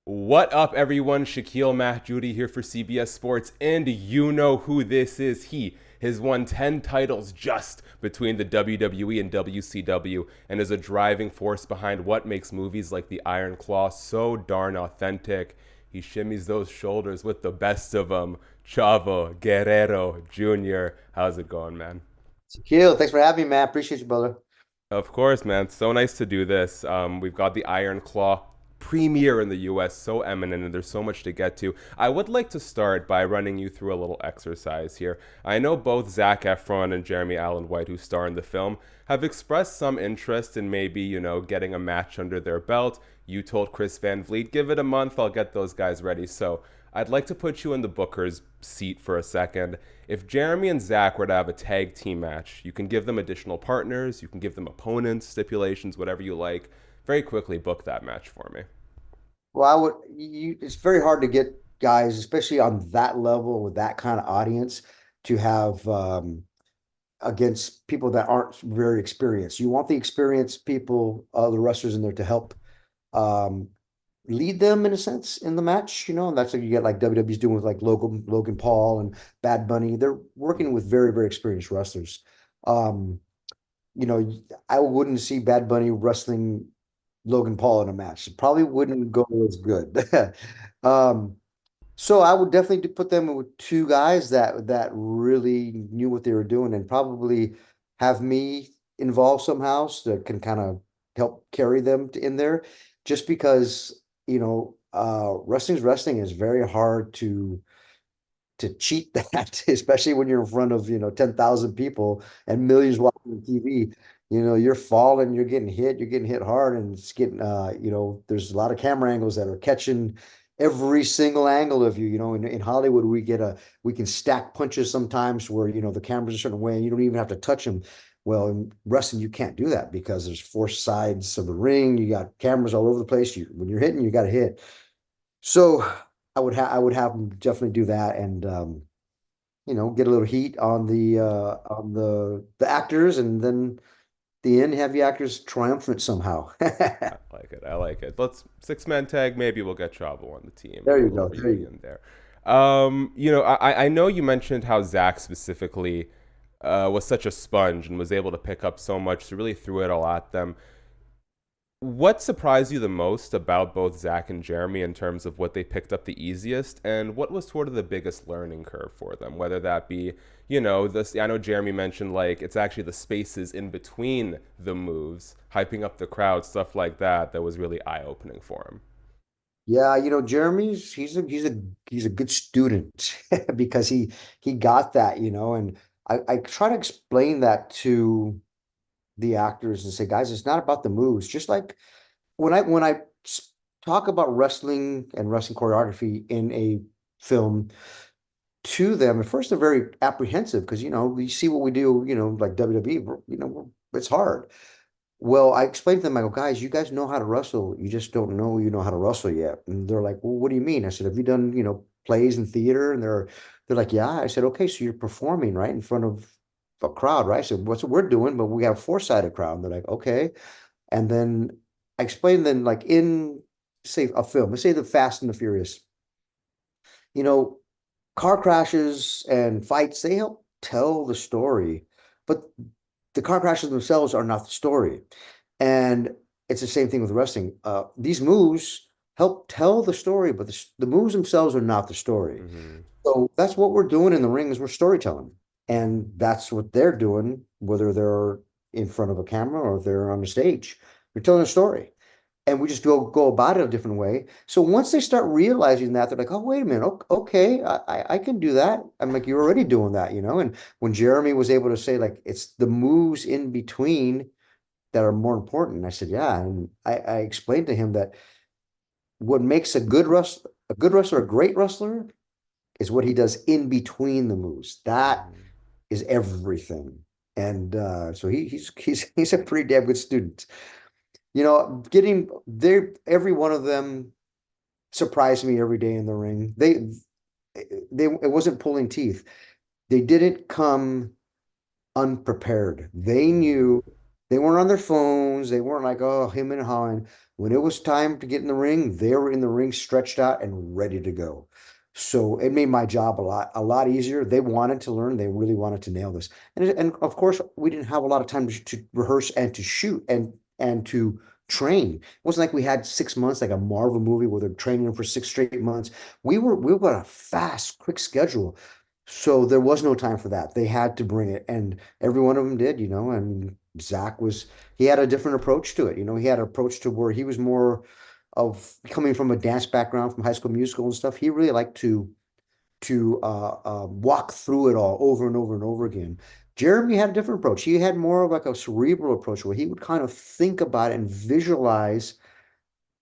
What up, everyone? Shakiel Mahjouri here for CBS Sports, and you know who this is. He has won 10 titles just between the WWE and WCW and is a driving force behind what makes movies like The Iron Claw so darn authentic. He shimmies those shoulders with the best of them. Chavo Guerrero Jr. How's it going, man? Shaquille, thanks for having me, man. Appreciate you, brother. Of course, man. So nice to do this. We've got the Iron Claw premiere in the US, so eminent, and there's so much to get to. I would like to start by running you through a little exercise here. I know both Zac Efron and Jeremy Allen White, who star in the film, have expressed some interest in maybe, getting a match under their belt. You told Chris Van Vliet, give it a month, I'll get those guys ready. So I'd like to put you in the Booker's seat for a second. If Jeremy and Zach were to have a tag team match, you can give them additional partners, you can give them opponents, stipulations, whatever you like. Very quickly book that match for me. Well, it's very hard to get guys, especially on that level with that kind of audience, to have against people that aren't very experienced. You want the experienced people, the wrestlers in there to help um, lead them in a sense in the match, and that's what you get like WWE's doing with like Logan Paul and Bad Bunny. They're working with very, very experienced wrestlers. Um, you know, I wouldn't see Bad Bunny wrestling Logan Paul in a match. It probably wouldn't go as good. Um, so I would definitely put them with two guys that really knew what they were doing and probably have me involved somehow so that can kind of help carry them in there. Just because, wrestling's wrestling is very hard to cheat that, especially when you're in front of, 10,000 people and millions watching TV. You're falling, you're getting hit hard, and it's getting, there's a lot of camera angles that are catching every single angle of you. In Hollywood, we can stack punches sometimes where, the camera's a certain way and you don't even have to touch them. Well, in wrestling, you can't do that because there's four sides of the ring. You got cameras all over the place. When you're hitting, you got to hit. So I would have them definitely do that and get a little heat on the actors and then the end have the actors triumphant somehow. I like it. I like it. Let's six-man tag. Maybe we'll get Chavo on the team. There Maybe a you little go. There you go. reunion there. I know you mentioned how Zach specifically was such a sponge and was able to pick up so much, so really threw it all at them. What surprised you the most about both Zach and Jeremy in terms of what they picked up the easiest, and what was sort of the biggest learning curve for them? Whether that be, this. I know Jeremy mentioned like it's actually the spaces in between the moves, hyping up the crowd, stuff like that. That was really eye opening for him. Yeah, Jeremy's he's a good student because he got that, and I try to explain that to the actors and say, guys, it's not about the moves. Just like when I talk about wrestling and wrestling choreography in a film to them, at first they're very apprehensive because you see what we do, like WWE, it's hard. Well, I explained to them, I go, guys, you guys know how to wrestle. You just don't know you know how to wrestle yet. And they're like, well, what do you mean? I said, have you done, plays in theater? And they're like, yeah. I said, okay, so you're performing right in front of a crowd, right? So what's what we're doing? But we have a four-sided crowd. And they're like, okay. And then I explained then like in say a film, let's say the Fast and the Furious, you know, car crashes and fights, they help tell the story, but the car crashes themselves are not the story. And it's the same thing with wrestling. These moves help tell the story, but the moves themselves are not the story. Hmm. So that's what we're doing in the ring is we're storytelling. And that's what they're doing, whether they're in front of a camera or if they're on the stage. They're telling a story. And we just go about it a different way. So once they start realizing that, they're like, oh, wait a minute. Okay, I can do that. I'm like, you're already doing that, And when Jeremy was able to say, like, it's the moves in between that are more important. I said, yeah. And I explained to him that what makes a great wrestler is what he does in between the moves. That Hmm. is everything. And so he's a pretty damn good student. Getting there, every one of them surprised me every day in the ring. It wasn't pulling teeth. They didn't come unprepared. They Hmm. knew They weren't on their phones. They weren't like, oh, him and hawing. When it was time to get in the ring, they were in the ring, stretched out and ready to go. So it made my job a lot easier. They wanted to learn. They really wanted to nail this. And of course, we didn't have a lot of time to rehearse and to shoot and to train. It wasn't like we had 6 months, like a Marvel movie where they're training for 6 straight months. We were on a fast, quick schedule. So there was no time for that. They had to bring it, and every one of them did, and Zach he had a different approach to it. He had an approach to where he was more of coming from a dance background from High School Musical and stuff. He really liked to walk through it all over and over and over again. Jeremy had a different approach. He had more of like a cerebral approach where he would kind of think about it and visualize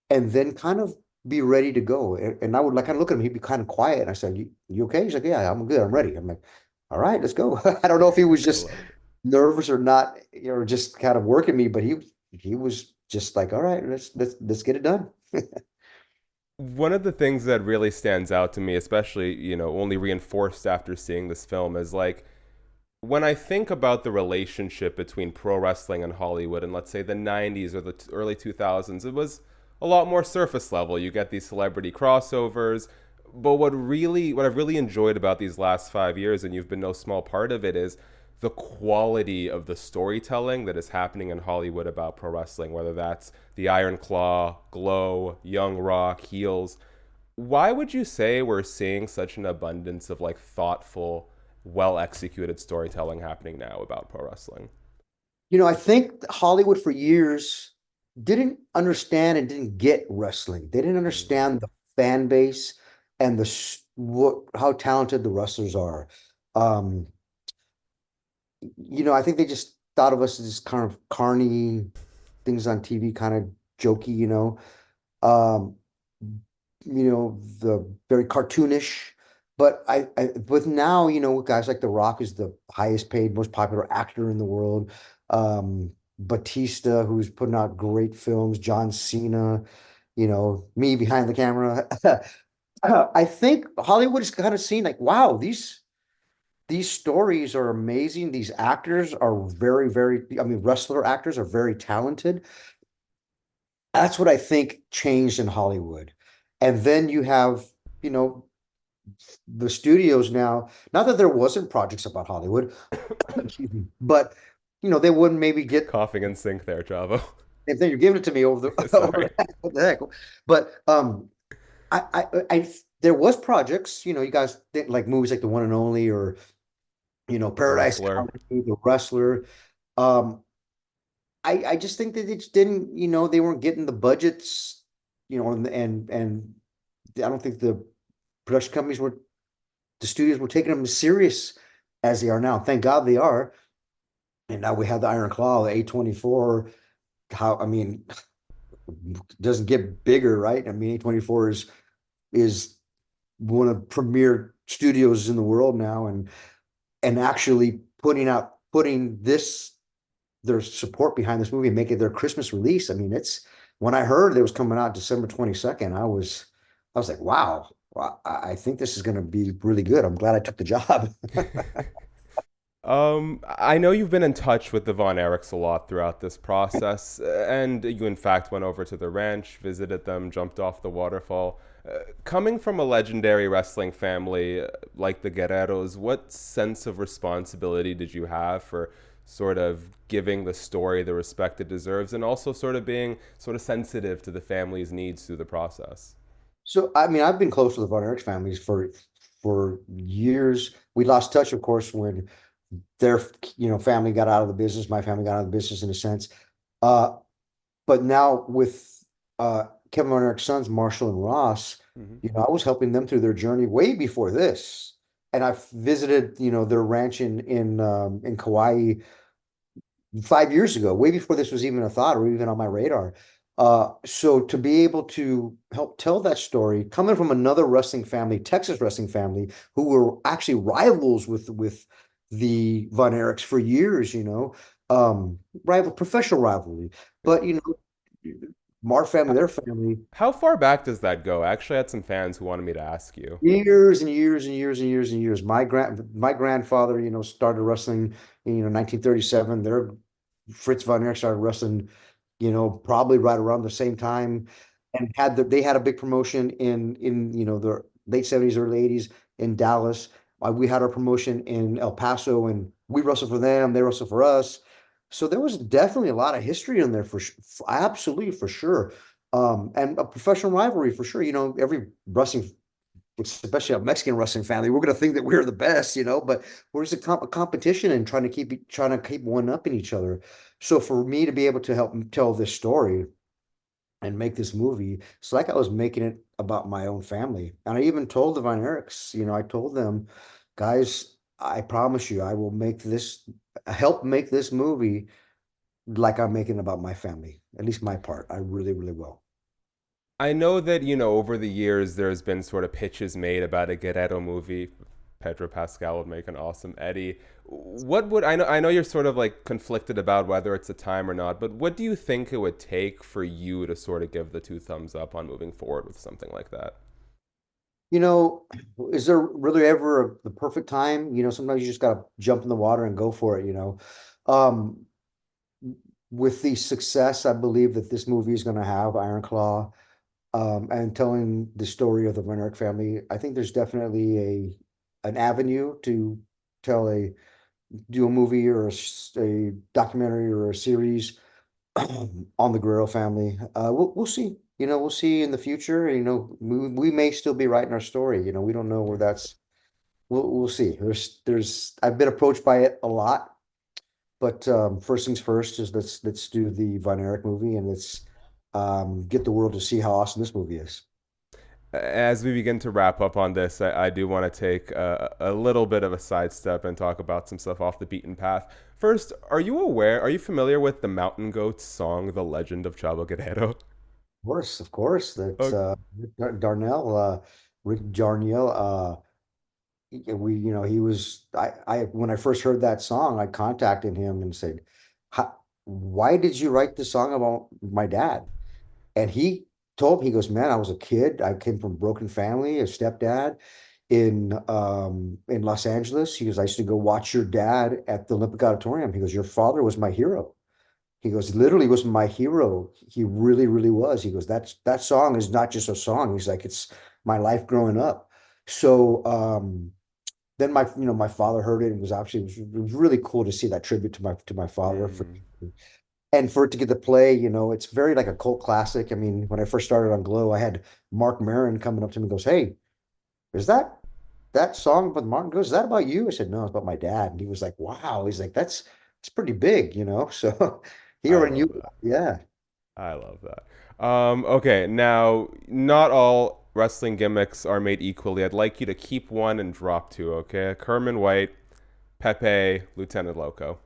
and then kind of be ready to go. And I would like kind of look at him, he'd be kind of quiet. And I said, you okay? He's like, yeah, I'm good. I'm ready. I'm like, all right, let's go. I don't know if he was I just love it. nervous or not, or just kind of working me, but he was just like, all right, let's get it done. One of the things that really stands out to me, especially, only reinforced after seeing this film, is like when I think about the relationship between pro wrestling and Hollywood in, let's say, the 90s or the early 2000s, it was a lot more surface level. You get these celebrity crossovers. But what I've really enjoyed about these last 5 years, and you've been no small part of it, is the quality of the storytelling that is happening in Hollywood about pro wrestling, whether that's the Iron Claw, Glow, Young Rock, Heels. Why would you say we're seeing such an abundance of like thoughtful, well executed storytelling happening now about pro wrestling? I think Hollywood for years didn't understand and didn't get wrestling. They didn't Mm. understand the fan base and how talented the wrestlers are. Um, I think they just thought of us as kind of carny things on TV, kind of jokey, um, the very cartoonish. But now, guys like The Rock is the highest paid, most popular actor in the world. Batista, who's putting out great films, John Cena, me behind the camera. I think Hollywood is kind of seen like, wow, these stories are amazing. These actors are very, very, I mean, wrestler actors are very talented. That's what I think changed in Hollywood. And then you have, you know, the studios now, not that there wasn't projects about Hollywood, excuse me, but they wouldn't maybe get Coughing in sync there, Chavo. if then you're giving it to me over the over Sorry. what the heck. But I there was projects, you guys did like movies like The One and Only or The Paradise Wrestler. Comedy, The Wrestler. Um, I just think that they just didn't, they weren't getting the budgets, and I don't think the production companies the studios were taking them as serious as they are now. Thank God they are. And now we have the Iron Claw, the A24. How, I mean, doesn't get bigger, right? I mean, A24 is one of the premier studios in the world now, and actually putting this their support behind this movie and make it their Christmas release. I mean, it's when I heard it was coming out December 22nd, I was like, wow, I think this is going to be really good. I'm glad I took the job. I know you've been in touch with the Von Erichs a lot throughout this process, and you, in fact, went over to the ranch, visited them, jumped off the waterfall. Coming from a legendary wrestling family like the Guerreros, what sense of responsibility did you have for sort of giving the story the respect it deserves and also sort of being sort of sensitive to the family's needs through the process? So, I mean, I've been close to the Von Erichs families for years. We lost touch, of course, when their family got out of the business. My family got out of the business in a sense. Uh, but now with Kevin Von Erich's sons, Marshall and Ross, Hmm. I was helping them through their journey way before this. And I've visited, their ranch in Kauai 5 years ago, way before this was even a thought or even on my radar. So to be able to help tell that story, coming from another wrestling family, Texas wrestling family, who were actually rivals with the Von Erichs for years, professional rivalry. But our family, How, their family, how far back does that go? I actually had some fans who wanted me to ask you. years and years and years and years and years. My grandfather, started wrestling in 1937. Fritz von Erich started wrestling, probably right around the same time, and they had a big promotion in the late 70s, early 80s in Dallas. We had our promotion in El Paso, and we wrestled for them, they wrestled for us. So there was definitely a lot of history in there absolutely for sure. And a professional rivalry for sure. Every wrestling, especially a Mexican wrestling family, we're going to think that we're the best, but we're just a competition and trying to keep one up in each other. So for me to be able to help tell this story and make this movie, it's like I was making it about my own family. And I even told the Von Erichs, I told them, guys, I promise you, I will help make this movie like I'm making it about my family, at least my part. I really, really will. I know that, over the years, there's been sort of pitches made about a Guerrero movie. Pedro Pascal would make an awesome Eddie. I know you're sort of like conflicted about whether it's a time or not, but what do you think it would take for you to sort of give the two thumbs up on moving forward with something like that? You know, is there really ever the perfect time? Sometimes you just gotta jump in the water and go for it. Um, with the success I believe that this movie is going to have, Iron Claw, and telling the story of the Von Erich family, I think there's definitely an avenue to tell do a movie or a documentary or a series on the Guerrero family. We'll see. We'll see in the future. We may still be writing our story. We don't know where Yeah. that's. We'll see. I've been approached by it a lot, but first things first is let's do the Von Erich movie, and let's get the world to see how awesome this movie is. As we begin to wrap up on this, I do want to take a little bit of a sidestep and talk about some stuff off the beaten path. First, are you familiar with the Mountain Goats song, The Legend of Chavo Guerrero? Of course, that's Okay. Darnell, Rick Darnielle. He was. I when I first heard that song, I contacted him and said, "Why did you write this song about my dad?" And he told me, he goes, "Man, I was a kid. I came from a broken family, a stepdad in Los Angeles." He goes, "I used to go watch your dad at the Olympic Auditorium." He goes, "Your father was my hero." He goes, "Literally was my hero. He really, really was." He goes, that song is not just a song. He's like, "It's my life growing up." So then my father heard it and it was really cool to see that tribute to my father Mm. and for it to get to play. It's very like a cult classic. I mean, when I first started on Glow, I had Mark Maron coming up to me and goes, "Hey, is that song about Martin goes, is that about you?" I said, "No, it's about my dad." And he was like, "Wow." He's like, "It's pretty big." So he I already knew. love that. Yeah. I love that. Okay, now, not all wrestling gimmicks are made equally. I'd like you to keep one and drop two, okay? Kerman White, Pepe, Lieutenant Loco.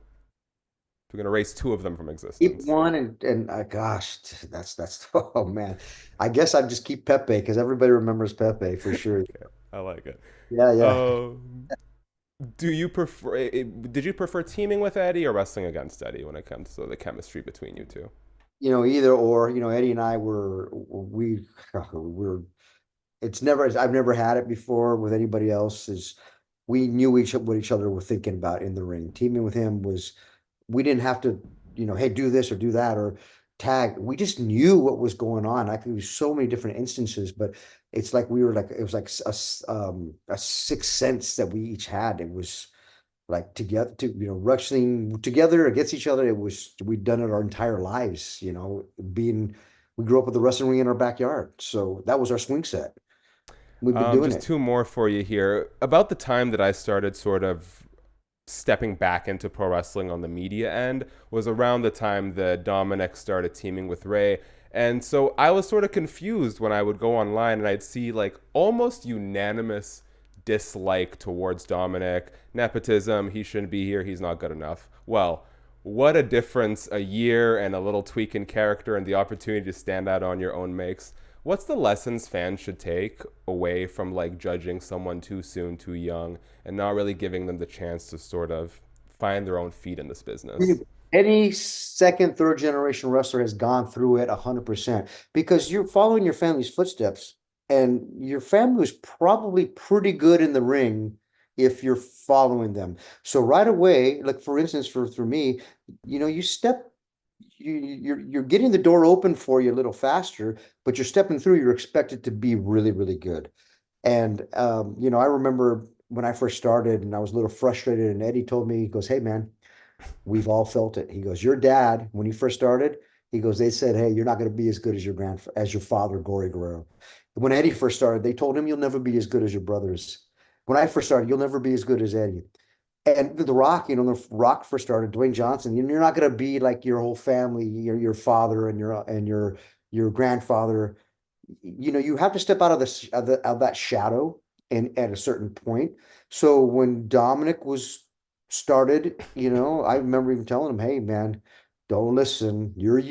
We're going to erase two of them from Keep existence. one and gosh, that's oh man. I guess I just keep Pepe because everybody remembers Pepe for sure. Okay, I like it. Yeah, yeah. Do you prefer? Did you prefer teaming with Eddie or wrestling against Eddie when it comes to the chemistry between you two? Either or, Eddie and I we're I've never had it before with anybody else. Is We knew what each other were thinking about in the ring. Teaming with him was, we didn't have to, hey, do this or do that or tag. We just knew what was going on. I could use so many different instances, but it's like it was like a sixth sense that we each had. It was like together, wrestling together against each other. We'd done it our entire lives, we grew up with the wrestling ring in our backyard. So that was our swing set. We've been doing Just it. two more for you here. About the time that I started sort of stepping back into pro wrestling on the media end was around the time that Dominik started teaming with Ray. And so I was sort of confused when I would go online and I'd see like almost unanimous dislike towards Dominik. Nepotism, he shouldn't be here, he's not good enough. Well, what a difference a year and a little tweak in character and the opportunity to stand out on your own makes. What's the lessons fans should take away from like judging someone too soon, too young, and not really giving them the chance to sort of find their own feet in this business? Any second, third generation wrestler has gone through it 100% because you're following your family's footsteps, and your family was probably pretty good in the ring. if you're following them. So right away, like for instance, for me, you step you're getting the door open for you a little faster, but you're stepping through, you're expected to be really, really good. And I remember when I first started and I was a little frustrated, and Eddie told me, he goes, "Hey man, we've all felt it." He goes, "Your dad, when he first started, he goes, they said, hey, you're not going to be as good as as your father, Gory Guerrero. When Eddie first started, they told him you'll never be as good as your brothers. When I first started, you'll never be as good as Eddie." And The Rock, the Rock first started, Dwayne Johnson, you're not going to be like your whole family, your father and your grandfather. You have to step out of of that shadow and at a certain point. So when Dominik was started, I remember even telling him, "Hey man, don't listen. You're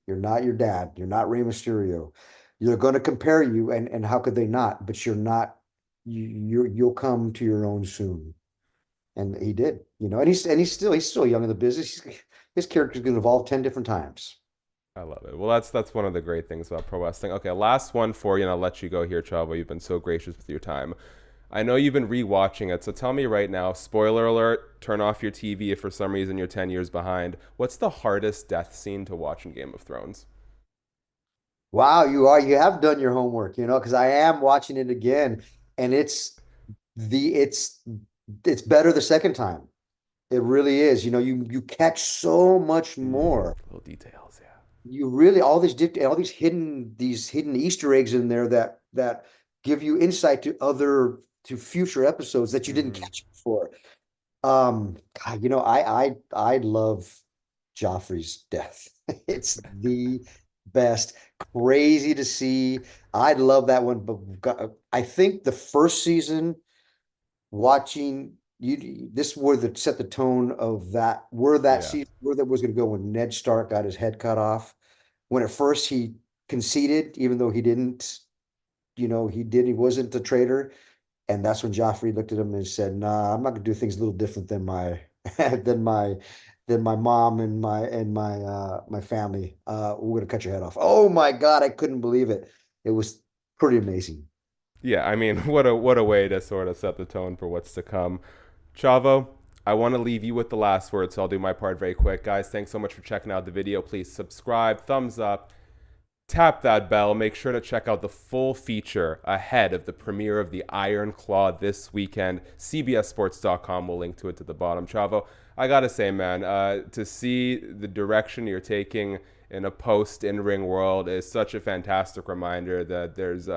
not your dad. You're not Rey Mysterio. You're going to compare you, and how could they not? But you're not. You'll come to your own soon." And he did, and he's still young in the business. His character's going to evolve 10 different times. I love it. Well, that's one of the great things about pro wrestling. Okay, last one for you, and I'll let you go here, Chavo. You've been so gracious with your time. I know you've been rewatching it, so tell me right now, spoiler alert, turn off your TV if for some reason you're 10 years behind. What's the hardest death scene to watch in Game of Thrones? Wow, you have done your homework, because I am watching it again, and the it's better the second time. It really is. You catch so much more. Little details, yeah. You really all these hidden Easter eggs in there that give you insight to future episodes that you didn't Mm-hmm. catch before. God, I love Joffrey's death. It's the best. Crazy to see. I love that one, but I think the first season, watching this were the set the tone of that Yeah. season, where that was going to go when Ned Stark got his head cut off. When at first he conceded, even though he didn't, he wasn't a traitor. And that's when Joffrey looked at him and said, "Nah, I'm not gonna do things a little different than my than my than my mom and my family. We're gonna cut your head off." Oh my God, I couldn't believe it. It was pretty amazing. Yeah, I mean, what a way to sort of set the tone for what's to come. Chavo, I want to leave you with the last word, so I'll do my part very quick. Guys, thanks so much for checking out the video. Please subscribe, thumbs up, tap that bell. Make sure to check out the full feature ahead of the premiere of the Iron Claw this weekend. CBSSports.com will link to it to the bottom. Chavo, I gotta say, man, to see the direction you're taking in a post in-ring world is such a fantastic reminder that there's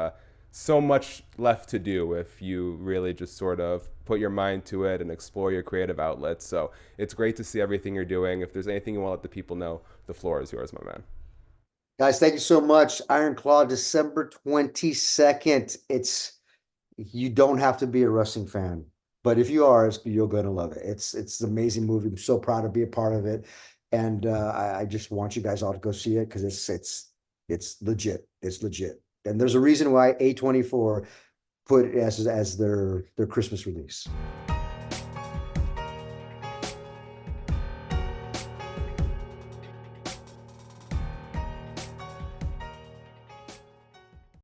so much left to do if you really just sort of put your mind to it and explore your creative outlets. So it's great to see everything you're doing. If there's anything you want to let the people know, the floor is yours, my man. Guys, thank you so much. Iron Claw, December 22nd. You don't have to be a wrestling fan, but if you are, you're going to love it. It's an amazing movie. I'm so proud to be a part of it, and I just want you guys all to go see it because it's legit. It's legit, and there's a reason why A24 put it as their Christmas release.